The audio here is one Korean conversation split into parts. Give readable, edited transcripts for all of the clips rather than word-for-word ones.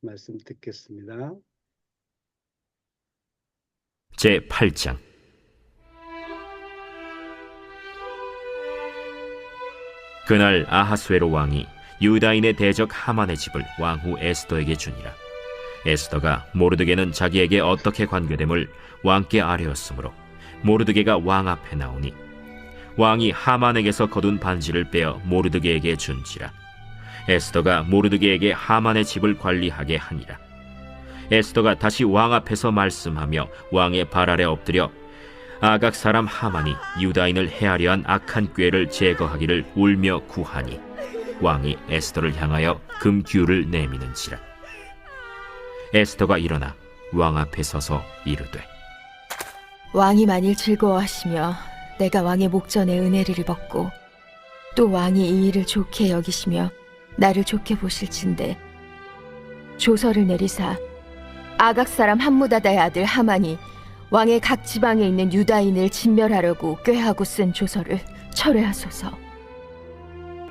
말씀 듣겠습니다. 제8장. 그날 아하수에로 왕이 유다인의 대적 하만의 집을 왕후 에스더에게 주니라. 에스더가 모르드게는 자기에게 어떻게 관계됨을 왕께 아뢰었으므로 모르드게가 왕 앞에 나오니 왕이 하만에게서 거둔 반지를 빼어 모르드게에게 준지라. 에스더가 모르드게에게 하만의 집을 관리하게 하니라. 에스더가 다시 왕 앞에서 말씀하며 왕의 발 아래 엎드려 아각 사람 하만이 유다인을 해하려 한 악한 꾀를 제거하기를 울며 구하니 왕이 에스더를 향하여 금규를 내미는지라. 에스더가 일어나 왕 앞에 서서 이르되, 왕이 만일 즐거워하시며 내가 왕의 목전에 은혜를 입었고 또 왕이 이 일을 좋게 여기시며 나를 좋게 보실진대 조서를 내리사 아각 사람 함무다다의 아들 하만이 왕의 각 지방에 있는 유다인을 진멸하려고 꾀하고 쓴 조서를 철회하소서.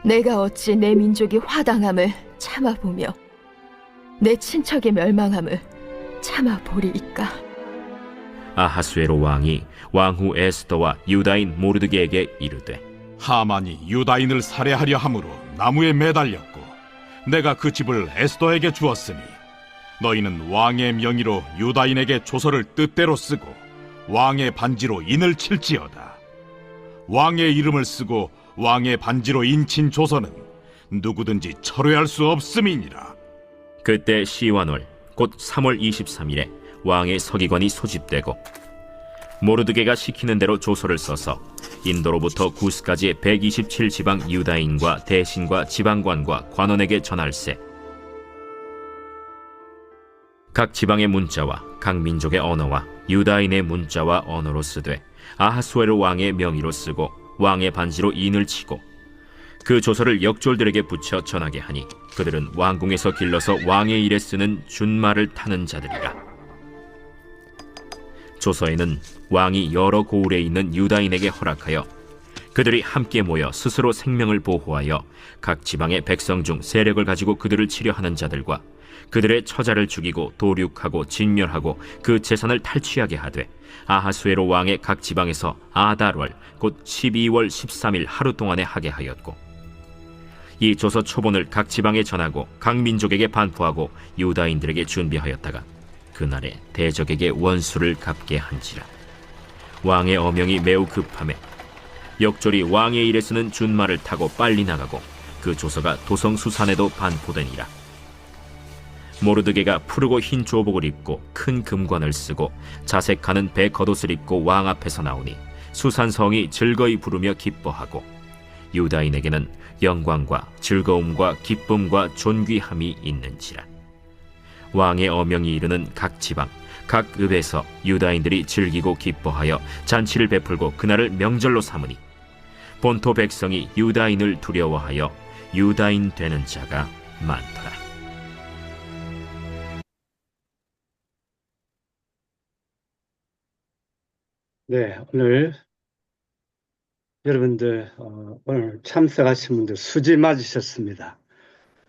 내가 어찌 내 민족이 화당함을 참아보며 내 친척의 멸망함을 참아보리이까. 아하수에로 왕이 왕후 에스더와 유다인 모르드게에게 이르되, 하만이 유다인을 살해하려 함으로 나무에 매달렸고 내가 그 집을 에스더에게 주었으니 너희는 왕의 명의로 유다인에게 조서를 뜻대로 쓰고 왕의 반지로 인을 칠지어다. 왕의 이름을 쓰고 왕의 반지로 인친 조서는 누구든지 철회할 수 없음이니라. 그때 시완월 곧 3월 23일에 왕의 서기관이 소집되고 모르드게가 시키는 대로 조서를 써서 인도로부터 구스까지의 127지방 유다인과 대신과 지방관과 관원에게 전할세. 각 지방의 문자와 각 민족의 언어와 유다인의 문자와 언어로 쓰되 아하수에로 왕의 명의로 쓰고 왕의 반지로 인을 치고 그 조서를 역졸들에게 붙여 전하게 하니 그들은 왕궁에서 길러서 왕의 일에 쓰는 준말을 타는 자들이라. 조서에는 왕이 여러 고을에 있는 유다인에게 허락하여 그들이 함께 모여 스스로 생명을 보호하여 각 지방의 백성 중 세력을 가지고 그들을 치려하는 자들과 그들의 처자를 죽이고 도륙하고 진멸하고 그 재산을 탈취하게 하되 아하수에로 왕의 각 지방에서 아달월 곧 12월 13일 하루 동안에 하게 하였고 이 조서 초본을 각 지방에 전하고 각 민족에게 반포하고 유다인들에게 준비하였다가 그날에 대적에게 원수를 갚게 한지라. 왕의 어명이 매우 급함에 역졸이 왕의 일에 쓰는 준말을 타고 빨리 나가고 그 조서가 도성수산에도 반포되니라. 모르드게가 푸르고 흰 조복을 입고 큰 금관을 쓰고 자색하는 배 겉옷을 입고 왕 앞에서 나오니 수산성이 즐거이 부르며 기뻐하고 유다인에게는 영광과 즐거움과 기쁨과 존귀함이 있는지라. 왕의 어명이 이르는 각 지방 각 읍에서 유다인들이 즐기고 기뻐하여 잔치를 베풀고 그날을 명절로 삼으니 본토 백성이 유다인을 두려워하여 유다인 되는 자가 많더라. 네, 오늘 여러분들 오늘 참석하신 분들 수지 맞으셨습니다.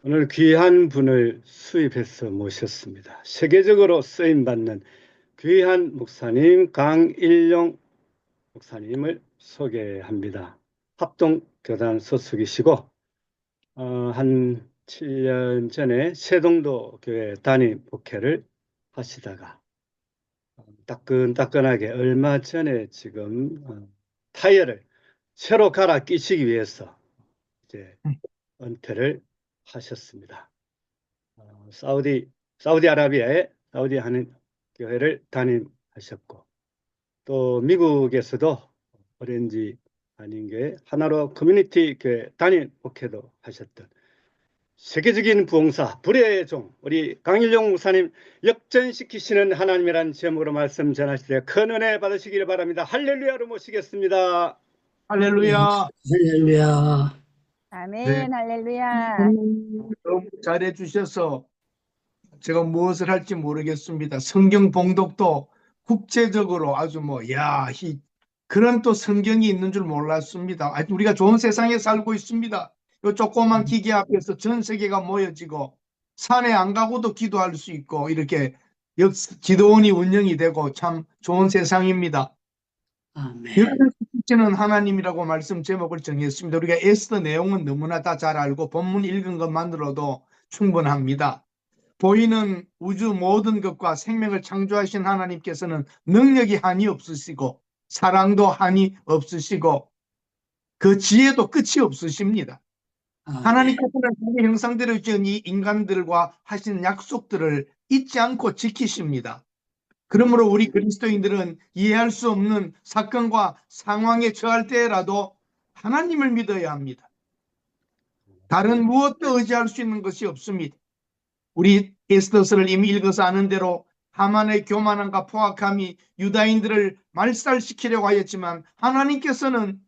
오늘 귀한 분을 수입해서 모셨습니다. 세계적으로 쓰임받는 귀한 목사님 강일용 목사님을 소개합니다. 합동교단 소속이시고 한 7년 전에 세동도 교회 담임 목회를 하시다가 따끈따끈하게 얼마 전에 지금 타이어를 새로 갈아 끼시기 위해서 이제 은퇴를 하셨습니다. 사우디아라비아의 사우디 하는 교회를 담임하셨고 또 미국에서도 오렌지 한인교회 하나로 커뮤니티 교회 담임 목회도 하셨던 세계적인 부흥사 불의 종 우리 강일용 목사님 역전시키시는 하나님이라는 제목으로 말씀 전하실 때 큰 은혜 받으시기를 바랍니다. 할렐루야로 모시겠습니다. 할렐루야. 할렐루야. 아멘, 네. 할렐루야. 너무 잘해 주셔서 제가 무엇을 할지 모르겠습니다. 성경 봉독도 국제적으로 아주 그런 또 성경이 있는 줄 몰랐습니다. 아주 우리가 좋은 세상에 살고 있습니다. 이 조그만 기계 앞에서 전 세계가 모여지고 산에 안 가고도 기도할 수 있고 이렇게 기도원이 운영이 되고 참 좋은 세상입니다. 아멘. 역전시키시는 하나님이라고 말씀 제목을 정했습니다. 우리가 에스더 내용은 너무나 다 잘 알고 본문 읽은 것만으로도 충분합니다. 보이는 우주 모든 것과 생명을 창조하신 하나님께서는 능력이 한이 없으시고 사랑도 한이 없으시고 그 지혜도 끝이 없으십니다. 아멘. 하나님께서는 자기 형상대로 지은 이 인간들과 하신 약속들을 잊지 않고 지키십니다. 그러므로 우리 그리스도인들은 이해할 수 없는 사건과 상황에 처할 때라도 하나님을 믿어야 합니다. 다른 무엇도 의지할 수 있는 것이 없습니다. 우리 에스더서를 이미 읽어서 아는 대로 하만의 교만함과 포악함이 유다인들을 말살시키려고 하였지만 하나님께서는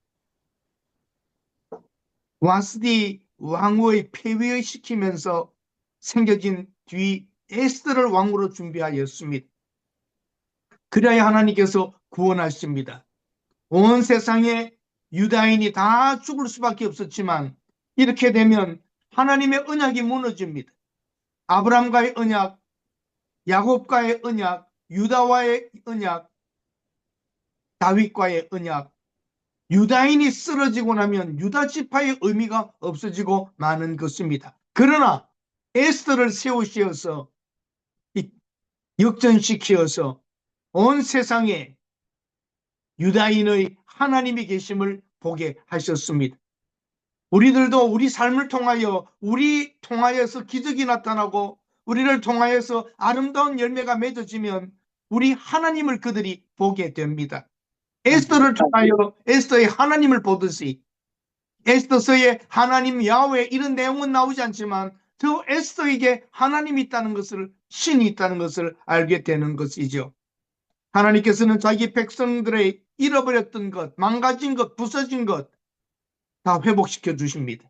와스디 왕후의 폐위시키면서 생겨진 뒤 에스더를 왕으로 준비하였습니다. 그래야 하나님께서 구원하십니다. 온 세상에 유다인이 다 죽을 수밖에 없었지만 이렇게 되면 하나님의 언약이 무너집니다. 아브라함과의 언약, 야곱과의 언약, 유다와의 언약, 다윗과의 언약, 유다인이 쓰러지고 나면 유다 지파의 의미가 없어지고 마는 것입니다. 그러나 에스더를 세우시어서 역전시키어서 온 세상에 유다인의 하나님이 계심을 보게 하셨습니다. 우리들도 우리 삶을 통하여서 기적이 나타나고 우리를 통하여서 아름다운 열매가 맺어지면 우리 하나님을 그들이 보게 됩니다. 에스더를 통하여 에스더의 하나님을 보듯이 에스더서의 하나님 야훼 이런 내용은 나오지 않지만 저 에스더에게 하나님이 있다는 것을 신이 있다는 것을 알게 되는 것이죠. 하나님께서는 자기 백성들의 잃어버렸던 것, 망가진 것, 부서진 것 다 회복시켜 주십니다.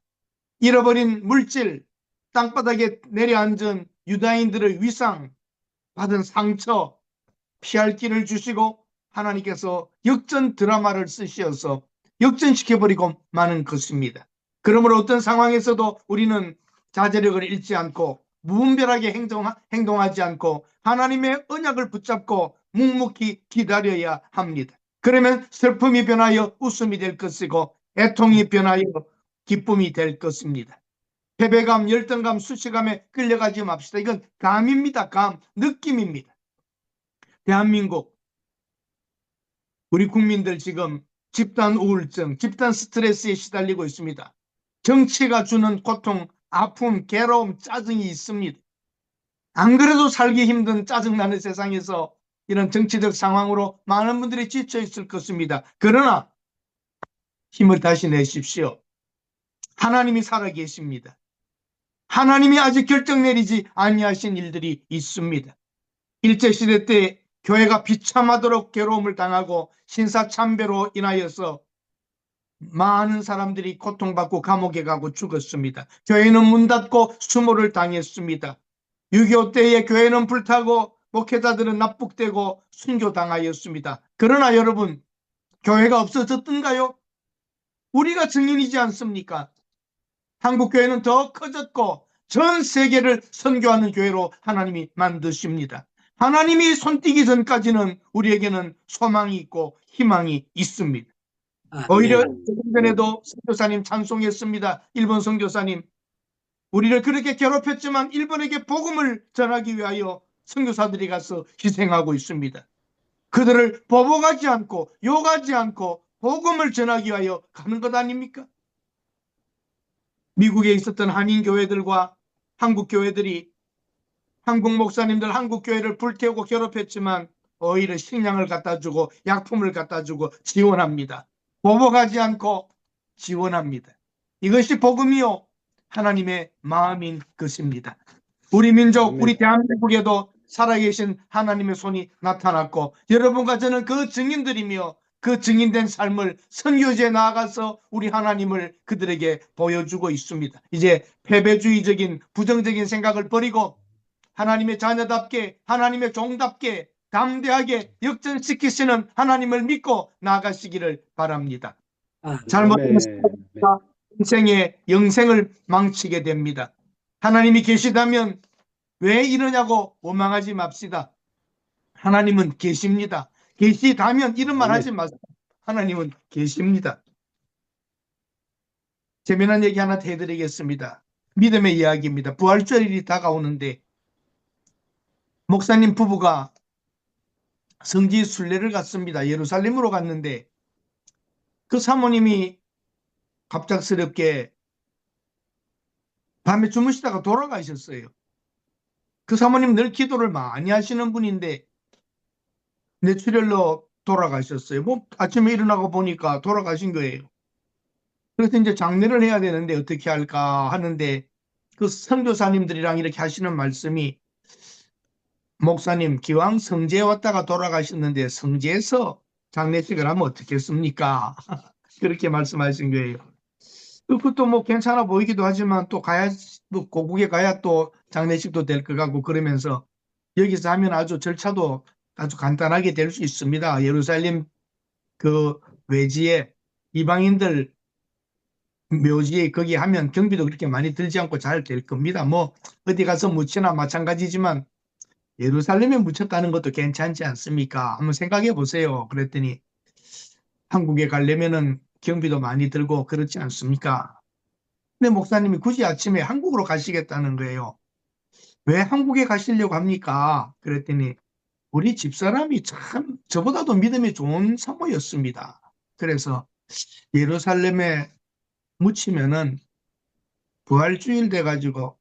잃어버린 물질, 땅바닥에 내려앉은 유다인들의 위상, 받은 상처, 피할 길을 주시고 하나님께서 역전 드라마를 쓰셔서 역전시켜버리고 마는 것입니다. 그러므로 어떤 상황에서도 우리는 자제력을 잃지 않고 무분별하게 행동하지 않고 하나님의 언약을 붙잡고 묵묵히 기다려야 합니다. 그러면 슬픔이 변하여 웃음이 될 것이고 애통이 변하여 기쁨이 될 것입니다. 패배감, 열등감, 수치감에 끌려가지 맙시다. 이건 감입니다. 감, 느낌입니다. 대한민국 우리 국민들 지금 집단 우울증, 집단 스트레스에 시달리고 있습니다. 정치가 주는 고통, 아픔, 괴로움, 짜증이 있습니다. 안 그래도 살기 힘든 짜증나는 세상에서 이런 정치적 상황으로 많은 분들이 지쳐 있을 것입니다. 그러나 힘을 다시 내십시오. 하나님이 살아계십니다. 하나님이 아직 결정 내리지 아니하신 일들이 있습니다. 일제시대 때 교회가 비참하도록 괴로움을 당하고 신사참배로 인하여서 많은 사람들이 고통받고 감옥에 가고 죽었습니다. 교회는 문 닫고 수모를 당했습니다. 6.25 때에 교회는 불타고 목회자들은 납북되고 순교당하였습니다. 그러나 여러분, 교회가 없어졌던가요? 우리가 증인이지 않습니까? 한국교회는 더 커졌고 전 세계를 선교하는 교회로 하나님이 만드십니다. 하나님이 손띄기 전까지는 우리에게는 소망이 있고 희망이 있습니다. 오히려 조금 전에도 선교사님 찬송했습니다. 일본 선교사님, 우리를 그렇게 괴롭혔지만 일본에게 복음을 전하기 위하여 선교사들이 가서 희생하고 있습니다. 그들을 보복하지 않고 욕하지 않고 복음을 전하기 위하여 가는 것 아닙니까? 미국에 있었던 한인교회들과 한국교회들이 한국 목사님들 한국교회를 불태우고 괴롭혔지만 오히려 식량을 갖다 주고 약품을 갖다 주고 지원합니다. 보복하지 않고 지원합니다. 이것이 복음이요 하나님의 마음인 것입니다. 우리 민족, 우리 대한민국에도 살아계신 하나님의 손이 나타났고 여러분과 저는 그 증인들이며 그 증인된 삶을 선교지에 나아가서 우리 하나님을 그들에게 보여주고 있습니다. 이제 패배주의적인 부정적인 생각을 버리고 하나님의 자녀답게 하나님의 종답게 담대하게 역전시키시는 하나님을 믿고 나아가시기를 바랍니다. 잘못하면 인생의 영생을 망치게 됩니다. 하나님이 계시다면 왜 이러냐고 원망하지 맙시다. 하나님은 계십니다. 계시다면 이런 말 하지 마세요. 하나님은 계십니다. 재미난 얘기 하나 해드리겠습니다. 믿음의 이야기입니다. 부활절일이 다가오는데 목사님 부부가 성지 순례를 갔습니다. 예루살렘으로 갔는데 그 사모님이 갑작스럽게 밤에 주무시다가 돌아가셨어요. 그 사모님 늘 기도를 많이 하시는 분인데 뇌출혈로 돌아가셨어요. 뭐 아침에 일어나고 보니까 돌아가신 거예요. 그래서 이제 장례를 해야 되는데 어떻게 할까 하는데 그 선교사님들이랑 이렇게 하시는 말씀이 목사님 기왕 성지에 왔다가 돌아가셨는데 성지에서 장례식을 하면 어떻겠습니까? 그렇게 말씀하신 거예요. 그것도 뭐 괜찮아 보이기도 하지만 또 가야 또 고국에 가야 또 장례식도 될 것 같고 그러면서 여기서 하면 아주 절차도 아주 간단하게 될 수 있습니다. 예루살렘 그 외지에 이방인들 묘지에 거기 하면 경비도 그렇게 많이 들지 않고 잘 될 겁니다. 뭐 어디 가서 묻히나 마찬가지지만 예루살렘에 묻혔다는 것도 괜찮지 않습니까? 한번 생각해 보세요. 그랬더니 한국에 가려면은 경비도 많이 들고 그렇지 않습니까? 근데 목사님이 굳이 아침에 한국으로 가시겠다는 거예요. 왜 한국에 가시려고 합니까? 그랬더니 우리 집사람이 참 저보다도 믿음이 좋은 사모였습니다. 그래서 예루살렘에 묻히면은 부활주일 돼가지고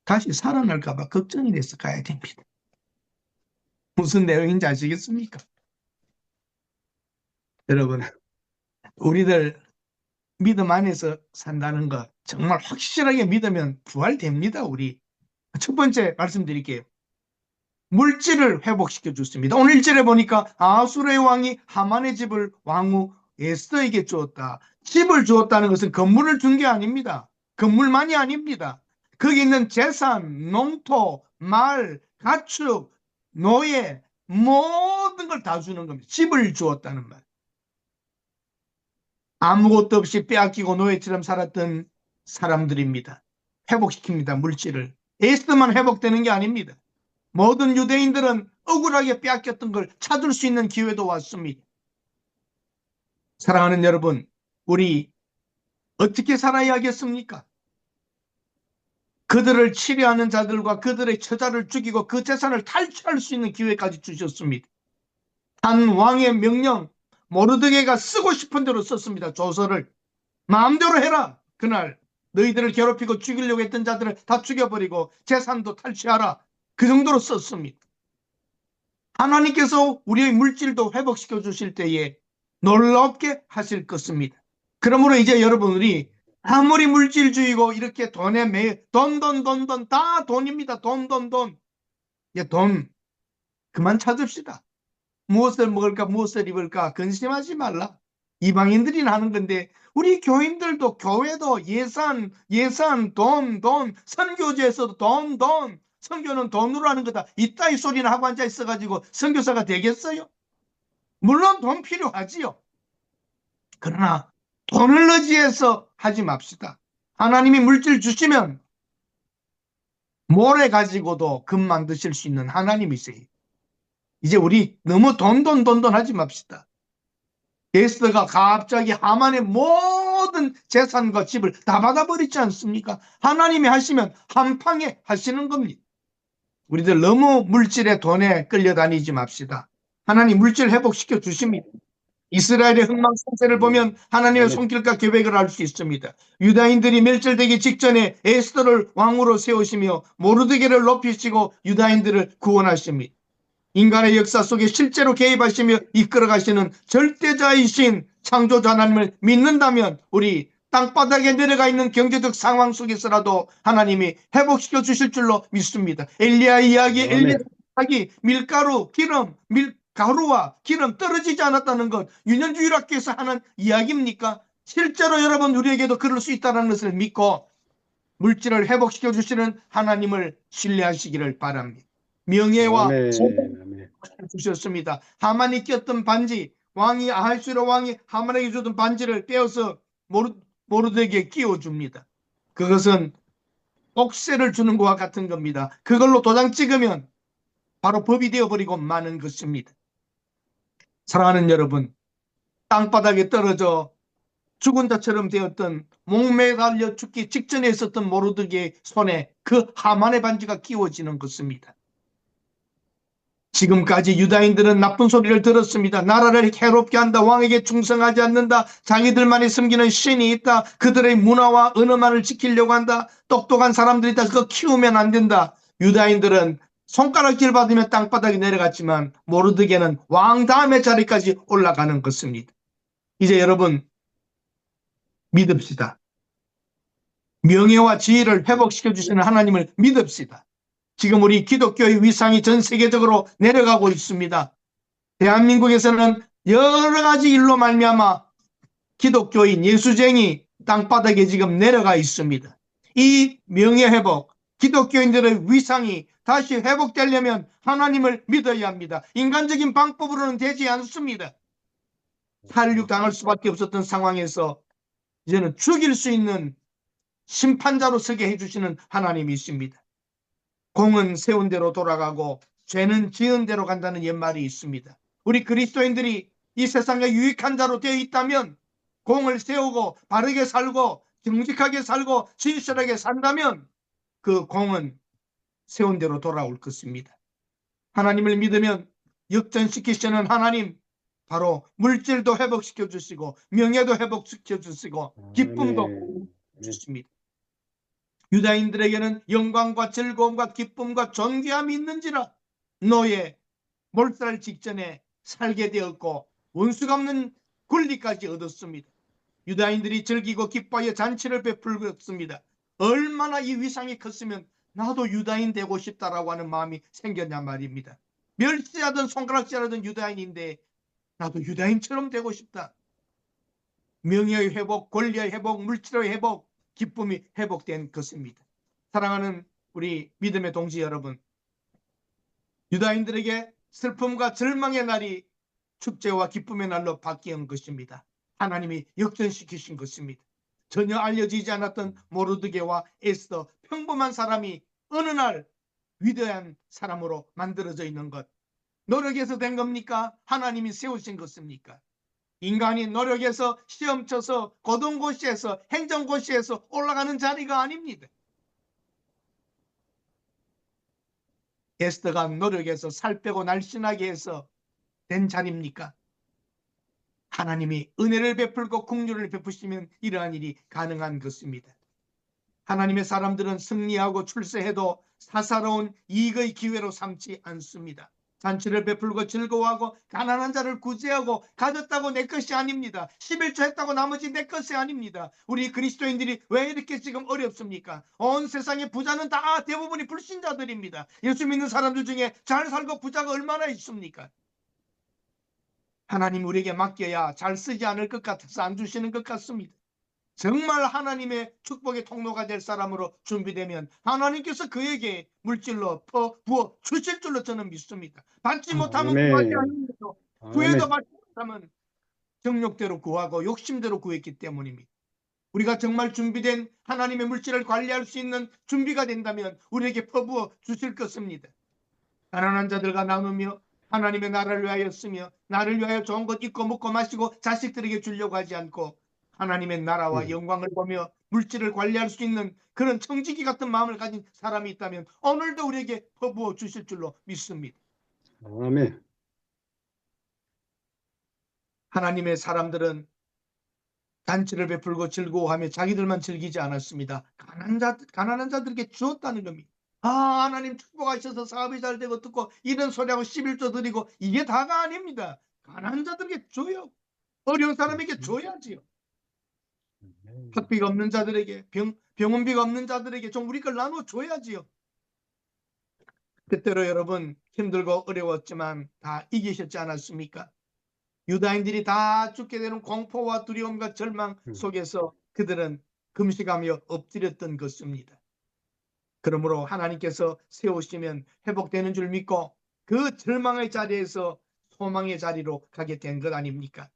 다시 살아날까봐 걱정이 돼서 가야 됩니다. 무슨 내용인지 아시겠습니까? 여러분, 우리들 믿음 안에서 산다는 거 정말 확실하게 믿으면 부활됩니다. 우리 첫 번째 말씀드릴게요. 물질을 회복시켜 줬습니다. 오늘 1절에 보니까 아수르의 왕이 하만의 집을 왕후 에스더에게 주었다. 집을 주었다는 것은 건물을 준 게 아닙니다. 건물만이 아닙니다. 거기 있는 재산, 농토, 말, 가축, 노예 모든 걸 다 주는 겁니다. 집을 주었다는 말. 아무것도 없이 빼앗기고 노예처럼 살았던 사람들입니다. 회복시킵니다. 물질을. 에스더만 회복되는 게 아닙니다. 모든 유대인들은 억울하게 빼앗겼던 걸 찾을 수 있는 기회도 왔습니다. 사랑하는 여러분, 우리 어떻게 살아야 하겠습니까? 그들을 치려하는 자들과 그들의 처자를 죽이고 그 재산을 탈취할 수 있는 기회까지 주셨습니다. 한 왕의 명령, 모르드게가 쓰고 싶은 대로 썼습니다. 조서를 마음대로 해라. 그날 너희들을 괴롭히고 죽이려고 했던 자들을 다 죽여버리고 재산도 탈취하라. 그 정도로 썼습니다. 하나님께서 우리의 물질도 회복시켜 주실 때에 놀랍게 하실 것입니다. 그러므로 이제 여러분들이 아무리 물질주의고 이렇게 돈에 매여 돈 다 돈입니다. 돈. 돈 그만 찾읍시다. 무엇을 먹을까 무엇을 입을까 근심하지 말라. 이방인들이 하는 건데 우리 교인들도 교회도 예산 돈 선교제에서도 돈 선교는 돈으로 하는 거다. 이따위 소리는 하고 앉아 있어가지고 선교사가 되겠어요? 물론 돈 필요하지요. 그러나 돈을 의지해서 하지 맙시다. 하나님이 물질 주시면 모래 가지고도 금 만드실 수 있는 하나님이세요. 이제 우리 너무 돈 하지 맙시다. 에스더가 갑자기 하만의 모든 재산과 집을 다 받아버리지 않습니까? 하나님이 하시면 한방에 하시는 겁니다. 우리들 너무 물질에 돈에 끌려다니지 맙시다. 하나님 물질 회복시켜 주십니다. 이스라엘의 흥망성쇠를 보면 하나님의 손길과 계획을 알 수 있습니다. 유다인들이 멸절되기 직전에 에스더를 왕으로 세우시며 모르드게를 높이시고 유다인들을 구원하십니다. 인간의 역사 속에 실제로 개입하시며 이끌어가시는 절대자이신 창조자 하나님을 믿는다면 우리 땅바닥에 내려가 있는 경제적 상황 속에서라도 하나님이 회복시켜 주실 줄로 믿습니다. 엘리야 이야기, 엘리야 이야기, 밀가루, 기름, 가루와 기름 떨어지지 않았다는 것 유년주일학교에서 하는 이야기입니까? 실제로 여러분 우리에게도 그럴 수 있다는 것을 믿고 물질을 회복시켜 주시는 하나님을 신뢰하시기를 바랍니다. 명예와 아멘. 주셨습니다. 하만이 꼈던 반지, 왕이 아하수에로 왕이 하만에게 주던 반지를 빼어서 모르드게에게 끼워줍니다. 그것은 옥세를 주는 것과 같은 겁니다. 그걸로 도장 찍으면 바로 법이 되어버리고 마는 것입니다. 사랑하는 여러분, 땅바닥에 떨어져 죽은 자처럼 되었던 목매달려 죽기 직전에 있었던 모르드게의 손에 그 하만의 반지가 끼워지는 것입니다. 지금까지 유다인들은 나쁜 소리를 들었습니다. 나라를 해롭게 한다. 왕에게 충성하지 않는다. 자기들만이 섬기는 신이 있다. 그들의 문화와 언어만을 지키려고 한다. 똑똑한 사람들이다. 그거 키우면 안 된다. 유다인들은 손가락질 받으며 땅바닥에 내려갔지만 모르드게는 왕 다음의 자리까지 올라가는 것입니다. 이제 여러분 믿읍시다. 명예와 지위를 회복시켜 주시는 하나님을 믿읍시다. 지금 우리 기독교의 위상이 전 세계적으로 내려가고 있습니다. 대한민국에서는 여러 가지 일로 말미암아 기독교인 예수쟁이 땅바닥에 지금 내려가 있습니다. 이 명예회복, 기독교인들의 위상이 다시 회복되려면 하나님을 믿어야 합니다. 인간적인 방법으로는 되지 않습니다. 살육 당할 수밖에 없었던 상황에서 이제는 죽일 수 있는 심판자로 서게 해주시는 하나님이 있습니다. 공은 세운 대로 돌아가고 죄는 지은 대로 간다는 옛말이 있습니다. 우리 그리스도인들이 이 세상에 유익한 자로 되어 있다면 공을 세우고 바르게 살고 정직하게 살고 진실하게 산다면 그 공은 세운 대로 돌아올 것입니다. 하나님을 믿으면 역전시키시는 하나님, 바로 물질도 회복시켜 주시고 명예도 회복시켜 주시고 기쁨도 주십니다. 유다인들에게는 영광과 즐거움과 기쁨과 존귀함이 있는지라 노예 몰살 직전에 살게 되었고 원수가 없는 권리까지 얻었습니다. 유다인들이 즐기고 기뻐하여 잔치를 베풀었습니다. 얼마나 이 위상이 컸으면 나도 유다인 되고 싶다라고 하는 마음이 생겼냐 말입니다. 멸시하던 손가락질하던 유다인인데 나도 유다인처럼 되고 싶다. 명예의 회복, 권리의 회복, 물질의 회복, 기쁨이 회복된 것입니다. 사랑하는 우리 믿음의 동지 여러분, 유다인들에게 슬픔과 절망의 날이 축제와 기쁨의 날로 바뀐 것입니다. 하나님이 역전시키신 것입니다. 전혀 알려지지 않았던 모르드게와 에스더, 평범한 사람이 어느 날 위대한 사람으로 만들어져 있는 것, 노력해서 된 겁니까? 하나님이 세우신 것입니까? 인간이 노력해서 시험 쳐서 고등고시에서 행정고시에서 올라가는 자리가 아닙니다. 에스더가 노력해서 살 빼고 날씬하게 해서 된 자리입니까? 하나님이 은혜를 베풀고 긍휼을 베푸시면 이러한 일이 가능한 것입니다. 하나님의 사람들은 승리하고 출세해도 사사로운 이익의 기회로 삼지 않습니다. 잔치를 베풀고 즐거워하고 가난한 자를 구제하고 가졌다고 내 것이 아닙니다. 11조 했다고 나머지 내 것이 아닙니다. 우리 그리스도인들이 왜 이렇게 지금 어렵습니까? 온 세상의 부자는 다 대부분이 불신자들입니다. 예수 믿는 사람들 중에 잘 살고 부자가 얼마나 있습니까? 하나님 우리에게 맡겨야 잘 쓰지 않을 것 같아서 안 주시는 것 같습니다. 정말 하나님의 축복의 통로가 될 사람으로 준비되면 하나님께서 그에게 물질로 부어 주실 줄로 저는 믿습니다. 받지 못하면 구하지 않습니다. 구해도 받지 못하면 정욕대로 구하고 욕심대로 구했기 때문입니다. 우리가 정말 준비된 하나님의 물질을 관리할 수 있는 준비가 된다면 우리에게 퍼부어 주실 것입니다. 가난한 자들과 나누며 하나님의 나라를 위하여 쓰며 나를 위하여 좋은 것 입고 먹고 마시고 자식들에게 주려고 하지 않고 하나님의 나라와 영광을 보며 물질을 관리할 수 있는 그런 청지기 같은 마음을 가진 사람이 있다면 오늘도 우리에게 퍼부어 주실 줄로 믿습니다. 아멘. 하나님의 사람들은 잔치를 베풀고 즐거워하며 자기들만 즐기지 않았습니다. 가난한 자들에게 주었다는 겁니다. 하나님 축복하셔서 사업이 잘 되고 듣고 이런 소리하고 11조 드리고 이게 다가 아닙니다. 가난한 자들에게 줘요. 어려운 사람에게 줘야지요. 학비가 없는 자들에게 병원비가 없는 자들에게 좀 우리 걸 나눠줘야지요. 그때로 여러분 힘들고 어려웠지만 다 이기셨지 않았습니까? 유다인들이 다 죽게 되는 공포와 두려움과 절망 속에서 그들은 금식하며 엎드렸던 것입니다. 그러므로 하나님께서 세우시면 회복되는 줄 믿고 그 절망의 자리에서 소망의 자리로 가게 된 것 아닙니까?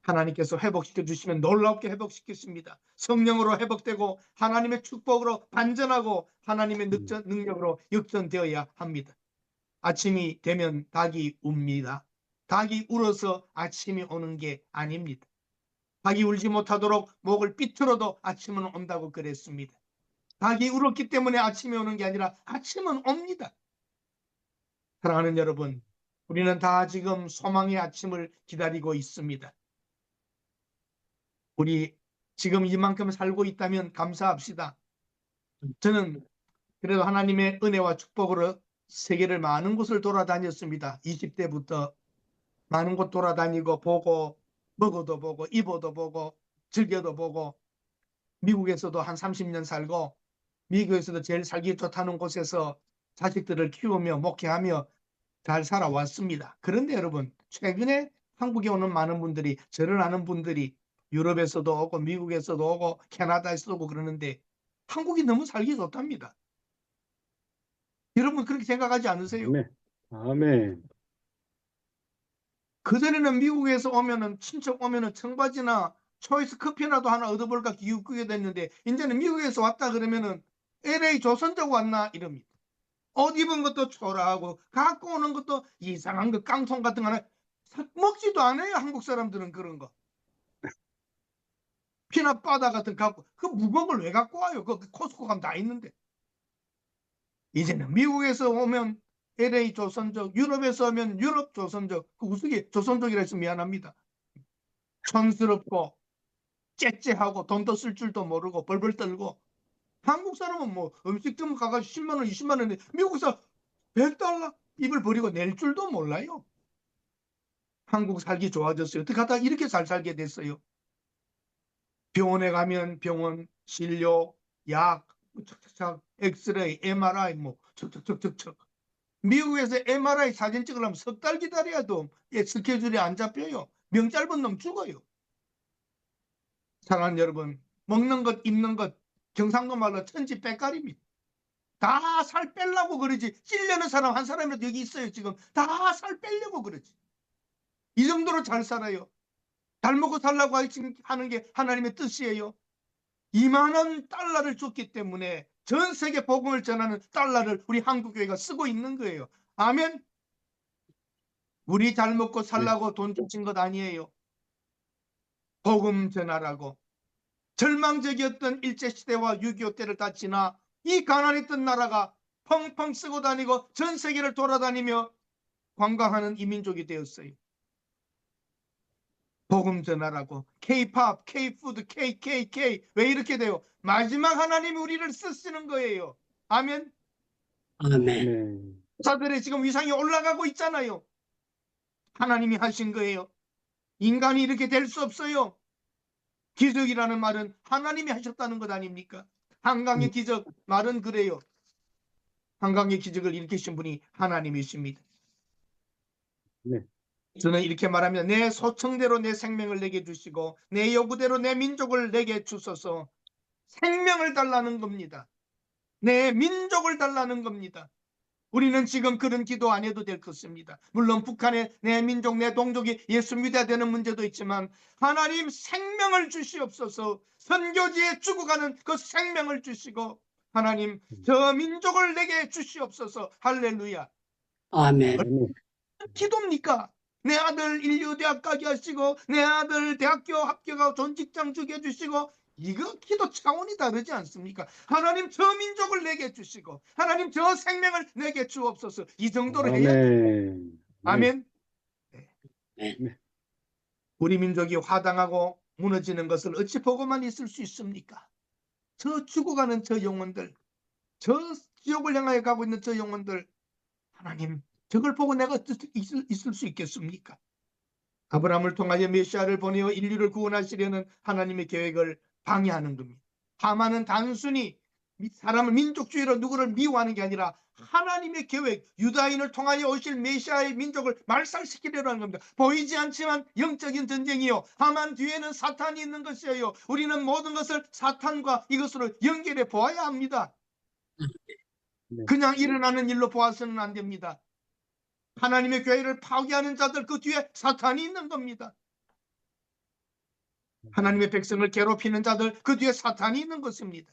하나님께서 회복시켜 주시면 놀랍게 회복시키십니다. 성령으로 회복되고 하나님의 축복으로 반전하고 하나님의 능력으로 역전되어야 합니다. 아침이 되면 닭이 웁니다. 닭이 울어서 아침이 오는 게 아닙니다. 닭이 울지 못하도록 목을 삐틀어도 아침은 온다고 그랬습니다. 닭이 울었기 때문에 아침이 오는 게 아니라 아침은 옵니다. 사랑하는 여러분, 우리는 다 지금 소망의 아침을 기다리고 있습니다. 우리 지금 이만큼 살고 있다면 감사합시다. 저는 그래도 하나님의 은혜와 축복으로 세계를 많은 곳을 돌아다녔습니다. 20대부터 많은 곳 돌아다니고 보고 먹어도 보고 입어도 보고 즐겨도 보고 미국에서도 한 30년 살고 미국에서도 제일 살기 좋다는 곳에서 자식들을 키우며 목회하며 잘 살아왔습니다. 그런데 여러분, 최근에 한국에 오는 많은 분들이, 저를 아는 분들이 유럽에서도 오고 미국에서도 오고 캐나다에서도 오고 그러는데 한국이 너무 살기 좋답니다. 여러분 그렇게 생각하지 않으세요? 아멘. 아멘. 그전에는 미국에서 오면은 친척 오면은 청바지나 초이스 커피라도 하나 얻어볼까 기웃기게 됐는데 이제는 미국에서 왔다 그러면은 LA 조선족 왔나 이럽니다. 옷 입은 것도 초라하고 갖고 오는 것도 이상한 거 깡통 같은 거 하나 먹지도 않아요. 한국 사람들은 그런 거. 피넛 바다 같은 거 갖고 그 무거운 걸 왜 갖고 와요? 그 코스코 가면 다 있는데. 이제는 미국에서 오면 LA 조선족, 유럽에서 오면 유럽 조선족, 그 우스개 조선족이라 해서 미안합니다. 촌스럽고 째째하고 돈도 쓸 줄도 모르고 벌벌 떨고 한국 사람은 뭐 음식점 가가지고 10만 원, 20만 원인데 미국에서 $100 입을 버리고 낼 줄도 몰라요. 한국 살기 좋아졌어요. 어떻게 하다 이렇게 잘 살게 됐어요. 병원에 가면 병원 진료, 약, 착착착, 엑스레이, MRI 뭐 척척척척척. 미국에서 MRI 사진 찍으려면 석 달 기다려도 스케줄이 안 잡혀요. 명 짧은 놈 죽어요. 사랑하는 여러분, 먹는 것, 입는 것, 경상도 말로 천지백갈입니다. 다 살 빼려고 그러지. 찔려는 사람 한 사람이라도 여기 있어요. 지금 다 살 빼려고 그러지. 이 정도로 잘 살아요. 잘 먹고 살라고 하는 게 하나님의 뜻이에요. 2만 달러를 줬기 때문에 전 세계 복음을 전하는 달러를 우리 한국교회가 쓰고 있는 거예요. 아멘. 우리 잘 먹고 살라고 돈 주신 것 아니에요. 복음 전하라고. 절망적이었던 일제시대와 6.25 때를 다 지나 이 가난했던 나라가 펑펑 쓰고 다니고 전 세계를 돌아다니며 관광하는 이민족이 되었어요. 복음 전하라고. K-팝, K-푸드, KKK. 왜 이렇게 돼요? 마지막 하나님이 우리를 쓰시는 거예요. 아멘. 아멘. 아멘. 사들의 지금 위상이 올라가고 있잖아요. 하나님이 하신 거예요. 인간이 이렇게 될 수 없어요. 기적이라는 말은 하나님이 하셨다는 것 아닙니까? 한강의 기적 말은 그래요. 한강의 기적을 일으키신 분이 하나님이십니다. 네. 저는 이렇게 말합니다. 내 소청대로 내 생명을 내게 주시고 내 요구대로 내 민족을 내게 주소서. 생명을 달라는 겁니다. 내 민족을 달라는 겁니다. 우리는 지금 그런 기도 안 해도 될 것입니다. 물론 북한의 내 민족 내 동족이 예수 믿어야 되는 문제도 있지만 하나님 생명을 주시옵소서. 선교지에 죽어가는 그 생명을 주시고 하나님 저 민족을 내게 주시옵소서. 할렐루야. 아멘. 아멘. 기도입니까? 내 아들 인류대학 가게 하시고 내 아들 대학교 합격하고 좋은 직장 주게 해주시고 이거 기도 차원이 다르지 않습니까? 하나님 저 민족을 내게 주시고 하나님 저 생명을 내게 주옵소서. 이 정도로 해야 돼요. 아멘. 아멘. 아멘. 우리 민족이 화당하고 무너지는 것을 어찌 보고만 있을 수 있습니까? 저 죽어가는 저 영혼들, 저 지옥을 향하여 가고 있는 저 영혼들, 하나님 저걸 보고 내가 있을 수 있겠습니까? 아브라함을 통하여 메시아를 보내어 인류를 구원하시려는 하나님의 계획을 방해하는 겁니다. 하만은 단순히 사람을 민족주의로 누구를 미워하는 게 아니라 하나님의 계획, 유다인을 통하여 오실 메시아의 민족을 말살시키려는 겁니다. 보이지 않지만 영적인 전쟁이요. 하만 뒤에는 사탄이 있는 것이에요. 우리는 모든 것을 사탄과 이것으로 연결해 보아야 합니다. 네. 그냥 일어나는 일로 보아서는 안 됩니다. 하나님의 교회를 파괴하는 자들 그 뒤에 사탄이 있는 겁니다. 하나님의 백성을 괴롭히는 자들, 그 뒤에 사탄이 있는 것입니다.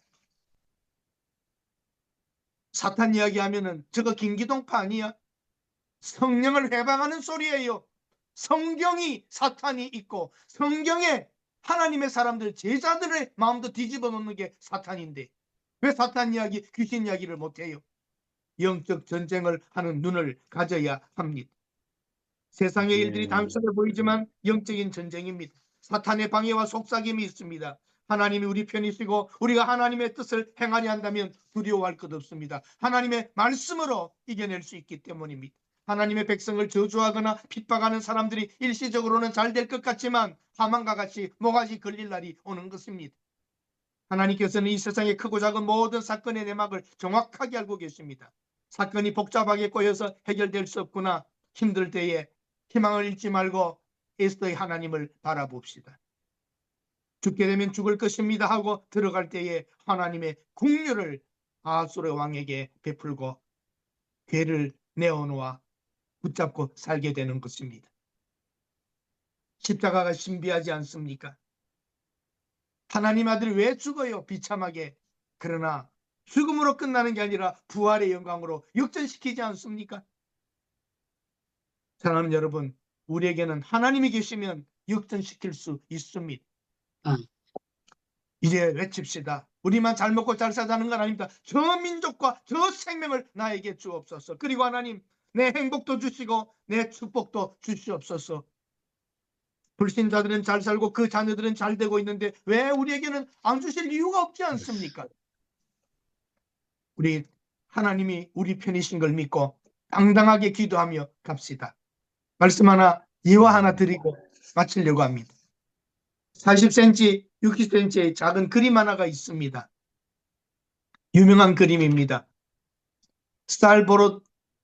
사탄 이야기하면은 저거 김기동파 아니야? 성령을 회방하는 소리예요. 성경이 사탄이 있고 성경에 하나님의 사람들, 제자들의 마음도 뒤집어 놓는 게 사탄인데 왜 사탄 이야기, 귀신 이야기를 못해요? 영적 전쟁을 하는 눈을 가져야 합니다. 세상의 일들이 단순해 보이지만 영적인 전쟁입니다. 사탄의 방해와 속삭임이 있습니다. 하나님이 우리 편이시고 우리가 하나님의 뜻을 행하려 한다면 두려워할 것 없습니다. 하나님의 말씀으로 이겨낼 수 있기 때문입니다. 하나님의 백성을 저주하거나 핍박하는 사람들이 일시적으로는 잘 될 것 같지만 하만과 같이 모가지 걸릴 날이 오는 것입니다. 하나님께서는 이 세상의 크고 작은 모든 사건의 내막을 정확하게 알고 계십니다. 사건이 복잡하게 꼬여서 해결될 수 없구나, 힘들 때에 희망을 잃지 말고 에스더의 하나님을 바라봅시다. 죽게 되면 죽을 것입니다 하고 들어갈 때에 하나님의 긍휼을 아하수르 왕에게 베풀고 괴를 내어놓아 붙잡고 살게 되는 것입니다. 십자가가 신비하지 않습니까? 하나님 아들이 왜 죽어요? 비참하게. 그러나 죽음으로 끝나는 게 아니라 부활의 영광으로 역전시키지 않습니까? 사랑하는 여러분, 우리에게는 하나님이 계시면 역전시킬 수 있습니다. 아. 이제 외칩시다. 우리만 잘 먹고 잘 사자는 건 아닙니다. 저 민족과 저 생명을 나에게 주옵소서. 그리고 하나님, 내 행복도 주시고 내 축복도 주시옵소서. 불신자들은 잘 살고 그 자녀들은 잘 되고 있는데 왜 우리에게는 안 주실 이유가 없지 않습니까? 우리 하나님이 우리 편이신 걸 믿고 당당하게 기도하며 갑시다. 말씀 하나, 예화 하나 드리고 마치려고 합니다. 40cm, 60cm의 작은 그림 하나가 있습니다. 유명한 그림입니다.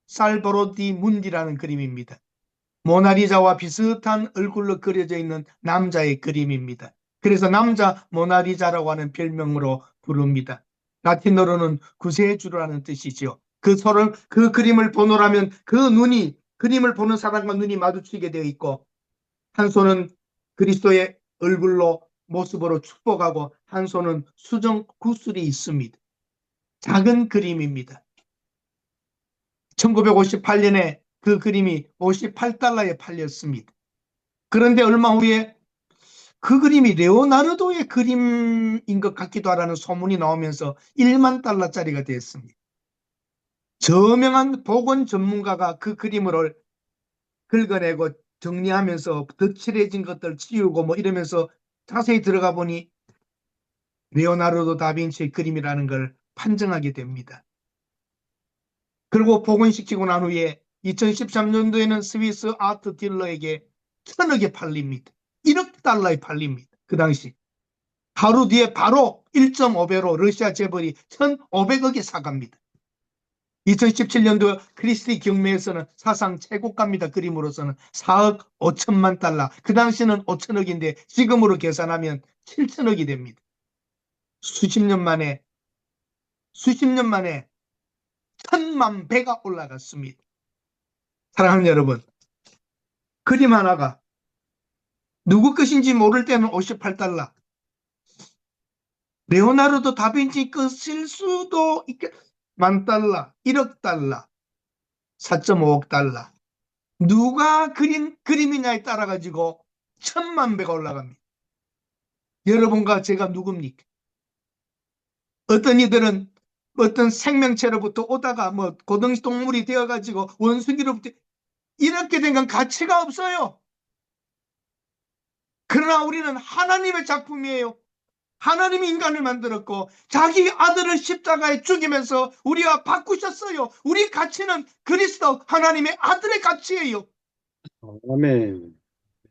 살보로디 문디라는 그림입니다. 모나리자와 비슷한 얼굴로 그려져 있는 남자의 그림입니다. 그래서 남자 모나리자라고 하는 별명으로 부릅니다. 라틴어로는 구세주라는 뜻이죠. 그 그림을 보노라면 그 눈이, 그림을 보는 사람과 눈이 마주치게 되어 있고 한 손은 그리스도의 얼굴로 모습으로 축복하고 한 손은 수정 구슬이 있습니다. 작은 그림입니다. 1958년에 그 그림이 $58에 팔렸습니다. 그런데 얼마 후에 그 그림이 레오나르도의 그림인 것 같기도 하다는 소문이 나오면서 $10,000짜리가 됐습니다. 저명한 복원 전문가가 그 그림을 긁어내고 정리하면서 덧칠해진 것들 치우고 뭐 이러면서 자세히 들어가 보니 레오나르도 다빈치의 그림이라는 걸 판정하게 됩니다. 그리고 복원시키고 난 후에 2013년도에는 스위스 아트 딜러에게 1,000억에 팔립니다. $1억 팔립니다. 그 당시. 하루 뒤에 바로 1.5배로 러시아 재벌이 1,500억에 사갑니다. 2017년도 크리스티 경매에서는 사상 최고가입니다. 그림으로서는 $4억 5천만. 그 당시는 5천억인데 지금으로 계산하면 7천억이 됩니다. 수십 년 만에 1,000만 배가 올라갔습니다. 사랑하는 여러분, 그림 하나가 누구 것인지 모를 때는 $58, 레오나르도 다빈치 것일 수도 있겠, $10,000, $1억, $4.5억. 누가 그린 그림이냐에 따라 가지고 1,000만 배가 올라갑니다. 여러분과 제가 누굽니까? 어떤 이들은 어떤 생명체로부터 오다가 뭐 고등동물이 되어가지고 원숭이로부터 이렇게 된 건 가치가 없어요. 그러나 우리는 하나님의 작품이에요. 하나님이 인간을 만들었고 자기 아들을 십자가에 죽이면서 우리와 바꾸셨어요. 우리 가치는 그리스도 하나님의 아들의 가치예요. 아멘.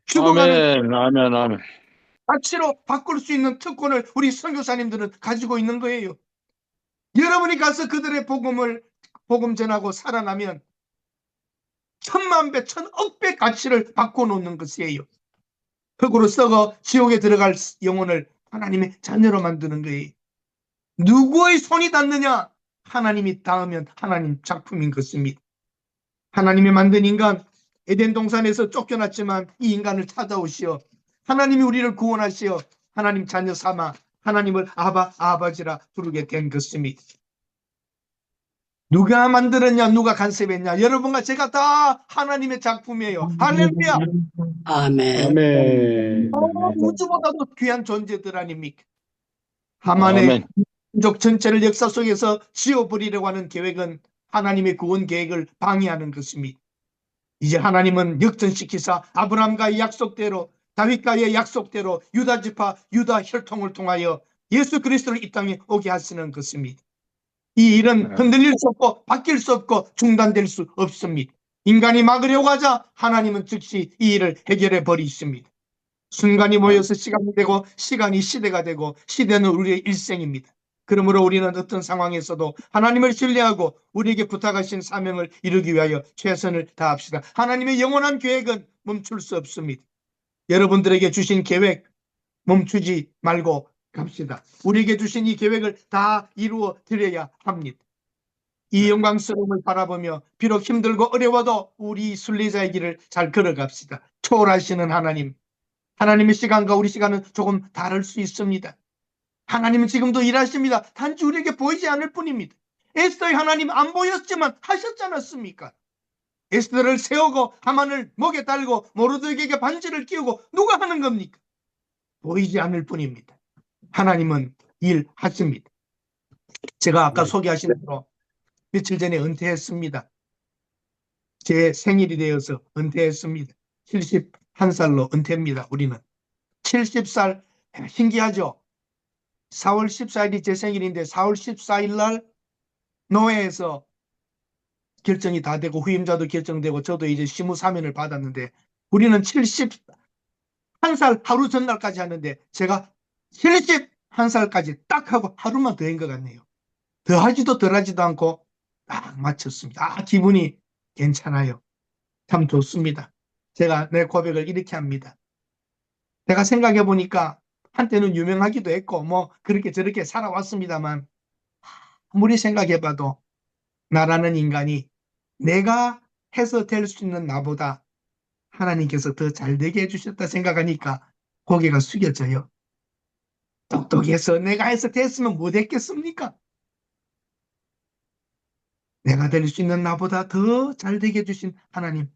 죽어가는 아멘. 가치로 바꿀 수 있는 특권을 우리 선교사님들은 가지고 있는 거예요. 여러분이 가서 그들의 복음 전하고 살아나면 1,000만 배, 1,000억 배 가치를 바꿔놓는 것이에요. 흙으로 썩어 지옥에 들어갈 영혼을 하나님의 자녀로 만드는 거예요. 누구의 손이 닿느냐? 하나님이 닿으면 하나님 작품인 것입니다. 하나님이 만든 인간, 에덴 동산에서 쫓겨났지만 이 인간을 찾아오시어 하나님이 우리를 구원하시어 하나님 자녀 삼아 하나님을 아바, 아버지라 부르게 된 것입니다. 누가 만들었냐, 누가 간섭했냐? 여러분과 제가 다 하나님의 작품이에요. 할렐루야! 아멘. 아멘. 우주보다도 귀한 존재들 아닙니까? 하만의 아멘. 민족 전체를 역사 속에서 지워버리려고 하는 계획은 하나님의 구원 계획을 방해하는 것입니다. 이제 하나님은 역전시키사 아브라함과의 약속대로, 다윗과의 약속대로 유다 지파, 유다 혈통을 통하여 예수 그리스도를 이 땅에 오게 하시는 것입니다. 이 일은 흔들릴 수 없고 바뀔 수 없고 중단될 수 없습니다. 인간이 막으려고 하자 하나님은 즉시 이 일을 해결해 버리십니다. 순간이 모여서 시간이 되고 시간이 시대가 되고 시대는 우리의 일생입니다. 그러므로 우리는 어떤 상황에서도 하나님을 신뢰하고 우리에게 부탁하신 사명을 이루기 위하여 최선을 다합시다. 하나님의 영원한 계획은 멈출 수 없습니다. 여러분들에게 주신 계획 멈추지 말고 갑시다. 우리에게 주신 이 계획을 다 이루어 드려야 합니다. 이 영광스러움을 바라보며 비록 힘들고 어려워도 우리 순례자의 길을 잘 걸어갑시다. 초월하시는 하나님, 하나님의 시간과 우리 시간은 조금 다를 수 있습니다. 하나님은 지금도 일하십니다. 단지 우리에게 보이지 않을 뿐입니다. 에스더의 하나님 안 보였지만 하셨지 않았습니까? 에스더를 세우고 하만을 목에 달고 모르드에게 반지를 끼우고 누가 하는 겁니까? 보이지 않을 뿐입니다. 하나님은 일하십니다. 제가 아까 소개하신 대로 며칠 전에 은퇴했습니다. 제 생일이 되어서 은퇴했습니다. 71살로 은퇴입니다. 우리는 70살 신기하죠? 4월 14일이 제 생일인데 4월 14일 날 노회에서 결정이 다 되고 후임자도 결정되고 저도 이제 시무 사면을 받았는데 우리는 71살 하루 전날까지 하는데 제가 71살까지 딱 하고 하루만 더 한 것 같네요. 더 하지도 덜 하지도 않고 딱 마쳤습니다. 기분이 괜찮아요. 참 좋습니다. 제가 내 고백을 이렇게 합니다. 내가 생각해 보니까 한때는 유명하기도 했고 뭐 그렇게 저렇게 살아왔습니다만 아무리 생각해 봐도 나라는 인간이 내가 해서 될 수 있는 나보다 하나님께서 더 잘되게 해주셨다 생각하니까 고개가 숙여져요. 똑똑해서 내가 해서 됐으면 못 했겠습니까? 내가 될 수 있는 나보다 더 잘되게 해주신 하나님.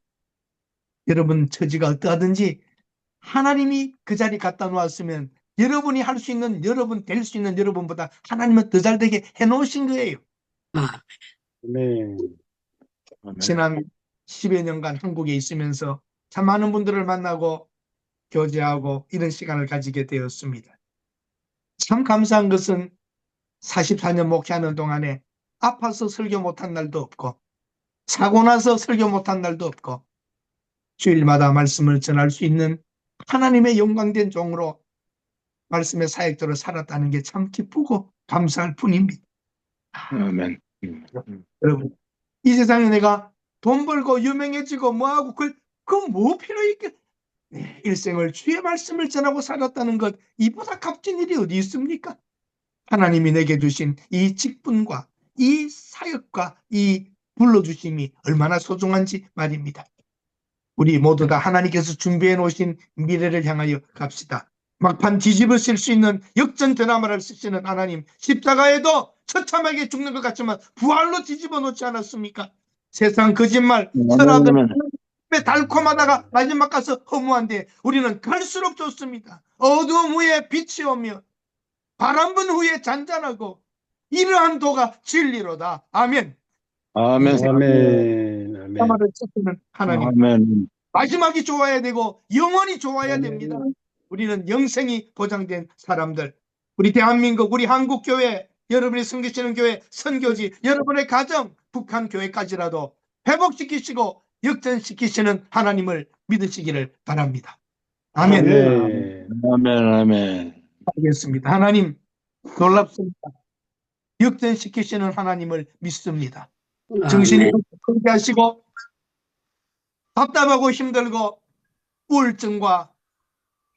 여러분 처지가 어떠하든지 하나님이 그 자리 갖다 놓았으면 여러분이 할 수 있는 여러분 될 수 있는 여러분보다 하나님은 더 잘되게 해놓으신 거예요. 아멘. 지난 10여 년간 한국에 있으면서 참 많은 분들을 만나고 교제하고 이런 시간을 가지게 되었습니다. 참 감사한 것은 44년 목회하는 동안에 아파서 설교 못한 날도 없고 사고 나서 설교 못한 날도 없고 주일마다 말씀을 전할 수 있는 하나님의 영광된 종으로 말씀의 사역자로 살았다는 게 참 기쁘고 감사할 뿐입니다. 아멘. 여러분 이 세상에 내가 돈 벌고 유명해지고 뭐하고 그건 뭐 필요 있겠 일생을 주의 말씀을 전하고 살았다는 것 이보다 값진 일이 어디 있습니까? 하나님이 내게 주신 이 직분과 이 사역과 이 불러주심이 얼마나 소중한지 말입니다. 우리 모두 다 하나님께서 준비해 놓으신 미래를 향하여 갑시다. 막판 뒤집어쓸 수 있는 역전 드라마를 쓰시는 하나님, 십자가에도 처참하게 죽는 것 같지만 부활로 뒤집어 놓지 않았습니까? 세상 거짓말, 설악은 달콤하다가 마지막 가서 허무한데 우리는 갈수록 좋습니다. 어두움 후에 빛이 오며 바람 분 후에 잔잔하고 이러한 도가 진리로다. 아멘. 아멘. 아멘. 아멘. 드라마를 쓰시는 하나님. 아멘. 마지막이 좋아야 되고 영원히 좋아야 됩니다. 우리는 영생이 보장된 사람들. 우리 대한민국, 우리 한국교회, 여러분이 섬기시는 교회, 선교지, 여러분의 가정, 북한 교회까지라도 회복시키시고 역전시키시는 하나님을 믿으시기를 바랍니다. 아멘. 아멘. 아멘. 아멘. 알겠습니다. 하나님 놀랍습니다. 역전시키시는 하나님을 믿습니다. 정신이 건강하게 하시고 답답하고 힘들고 우울증과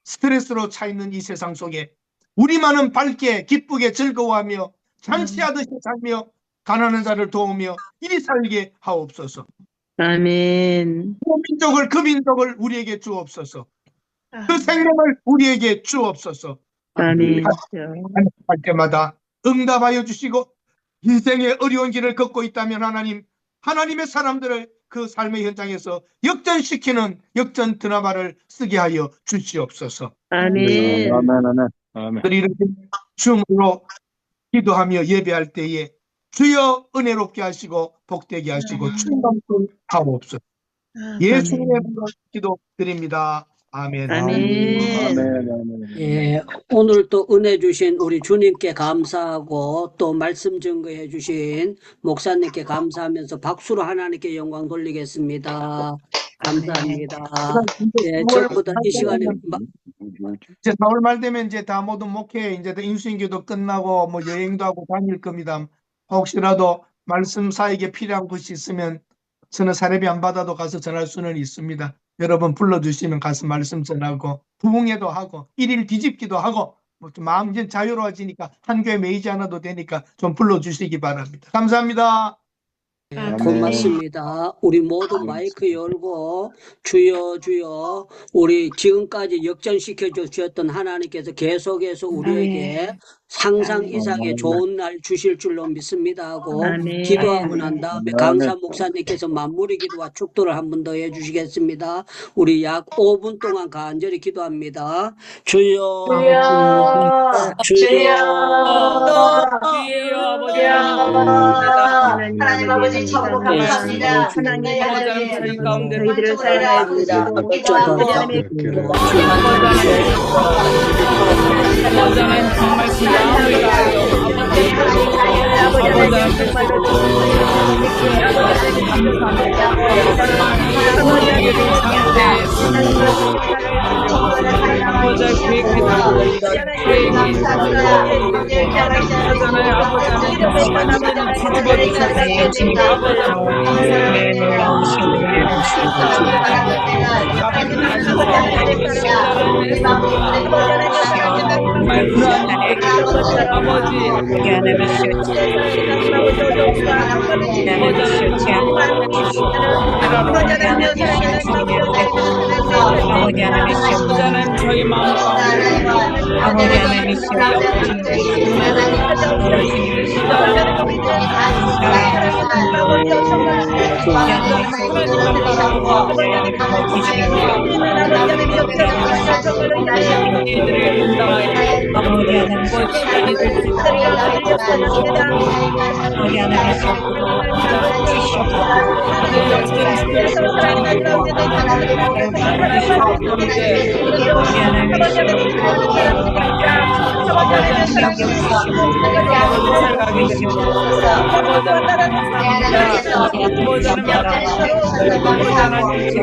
스트레스로 차 있는 이 세상 속에 우리만은 밝게 기쁘게 즐거워하며 잔치하듯이 살며 가난한 자를 도우며 이리 살게 하옵소서. 아멘. 그 민족을 우리에게 주옵소서. 그 생명을 우리에게 주옵소서. 아멘. 할 때마다 응답하여 주시고 인생의 어려운 길을 걷고 있다면 하나님의 사람들을 그 삶의 현장에서 역전시키는 역전 드라마를 쓰게 하여 주시옵소서. 아멘. 아멘. 아멘. 이렇게 춤으로 기도하며 예배할 때에 주여 은혜롭게 하시고 복되게 하시고 충만하옵소서. 예수님의 이름으로 기도드립니다. 아멘. 아멘. 아멘. 예, 오늘 또 은혜 주신 우리 주님께 감사하고 또 말씀 증거해 주신 목사님께 감사하면서 박수로 하나님께 영광 돌리겠습니다. 감사합니다. 예, 저보다 이 시간에 이제 4월 말 되면 이제 다 모두 목회 이제 인수인계도 끝나고 뭐 여행도 하고 다닐 겁니다. 혹시라도 말씀 사에게 필요한 것이 있으면 저는 사례비 안 받아도 가서 전할 수는 있습니다. 여러분 불러주시면 가서 말씀 전하고 부흥회도 하고 일일 뒤집기도 하고 뭐 좀 마음 이제 자유로워지니까 한 교회 매이지 않아도 되니까 좀 불러주시기 바랍니다. 감사합니다. 고맙습니다. 우리 모두 마이크 열고 주여 주여 우리 지금까지 역전시켜 주셨던 하나님께서 계속해서 우리에게 상상 이상의 좋은 날 주실 줄로 믿습니다 하고 아멘. 기도하고 난 다음에 강사 목사님께서 마무리 기도와 축도를 한 번 더 해주시겠습니다. 우리 약 5분 동안 간절히 기도합니다. 주여 주여 하나님 아버지 참으로 감사합니다. 하나님 아버지 저희 가운데 저희들을 사랑해 주시고 아버지는 정말 아버지는 저희 마음